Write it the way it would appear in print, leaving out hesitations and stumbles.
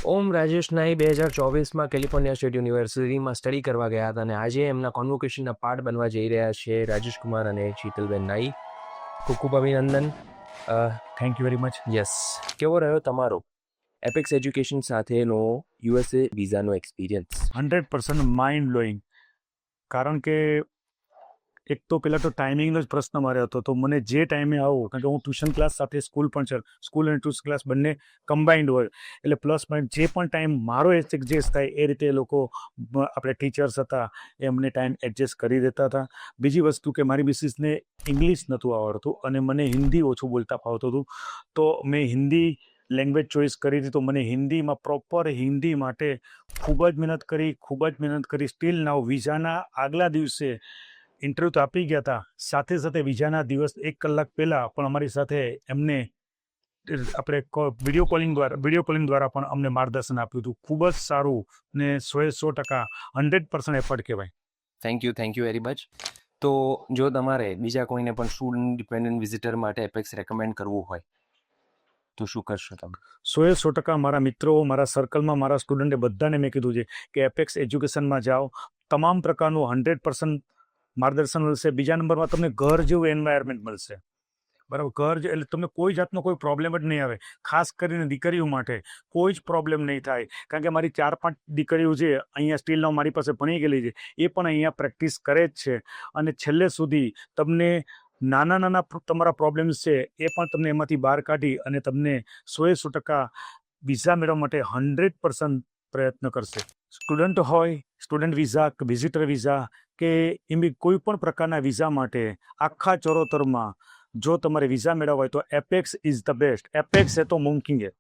ઓમ રાજેશ નાઈ 2024માં California state યુનિવર્સિટીમાં study કરવા ગયા હતા અને આજે એમના કોન્વોકેશનના પાર્ટ બનવા જઈ રહ્યા છે રાજેશ કુમાર અને શીતલબેન નાઈ. ખૂબ ખૂબ અભિનંદન. Thank you very much. Yes, કેવો રહ્યો તમારો એપેક્સ એજ્યુકેશન સાથેનો યુએસએ વિઝાનો એક્સપિરિયન્સ? 100% mind blowing. કારણ કે એક તો પહેલાં તો ટાઈમિંગનો જ પ્રશ્ન મારે હતો. તો મને જે ટાઈમે આવું, કારણ કે હું ટ્યુશન ક્લાસ સાથે સ્કૂલ પણ છે, સ્કૂલ અને ટ્યુશન ક્લાસ બંને કમ્બાઇન્ડ હોય, એટલે પ્લસ પોઈન્ટ જે પણ ટાઈમ મારો એડજસ્ટ થાય એ રીતે એ લોકો આપણે ટીચર્સ હતા એ અમને ટાઈમ એડજસ્ટ કરી દેતા હતા. બીજી વસ્તુ કે મારી મિસિસને ઇંગ્લિશ નહોતું આવડતું અને મને હિન્દી ઓછું બોલતા ફાવતું હતું. તો મેં હિન્દી લેંગ્વેજ ચોઈસ કરી હતી. તો મને હિન્દીમાં પ્રોપર હિન્દી માટે ખૂબ જ મહેનત કરી. સ્ટીલ નાવ વિઝાના આગલા દિવસે ઇન્ટરવ્યૂ તો આપી ગયા હતા, સાથે સાથે વિઝાના દિવસ 1 કલાક પહેલાં પણ અમારી સાથે એમને આપણે વિડીયો કોલિંગ દ્વારા પણ અમને માર્ગદર્શન આપ્યું હતું. ખૂબ જ સારું ને 100% 100% એફર્ટ કહેવાય. Thank you very much. તો જો તમારે બીજા કોઈને પણ સ્ટુડન્ટ ડિપેન્ડન્ટ વિઝિટર માટે એપેક્સ રેકમેન્ડ કરવું હોય તો શું કરશો તમે? 100% મારા મિત્રો, મારા સર્કલમાં મારા સ્ટુડન્ટે બધાને મેં કીધું છે કે એપેક્સ એજ્યુકેશનમાં જાઓ. તમામ પ્રકારનું 100% માર્ગદર્શન મળશે. બીજા નંબરમાં તમને ઘર જેવું એન્વાયરમેન્ટ મળશે. બરાબર, એટલે તમને કોઈ જાતનો કોઈ પ્રોબ્લેમ જ નહીં આવે. ખાસ કરીને દીકરીઓ માટે કોઈ જ પ્રોબ્લેમ નહીં થાય. કારણ કે મારી 4-5 દીકરીઓ છે અહીંયા સ્ટીલના મારી પાસે ભણી ગયેલી છે, એ પણ અહીંયા પ્રેક્ટિસ કરે જ છે. અને છેલ્લે સુધી તમને નાના તમારા પ્રોબ્લેમ્સ છે એ પણ તમને એમાંથી બહાર કાઢી અને તમને 100% વિઝા મેળવવા માટે 100% પ્રયત્ન કરશે. સ્ટુડન્ટ હોય, સ્ટુડન્ટ વિઝા કે વિઝિટર વિઝા કે કોઈ પણ પ્રકારના વિઝા માટે આખા ચરોતરમાં જો તમારે વિઝા મેળવવા હોય તો Apex is the best. Apex એ તો મુમકિન છે.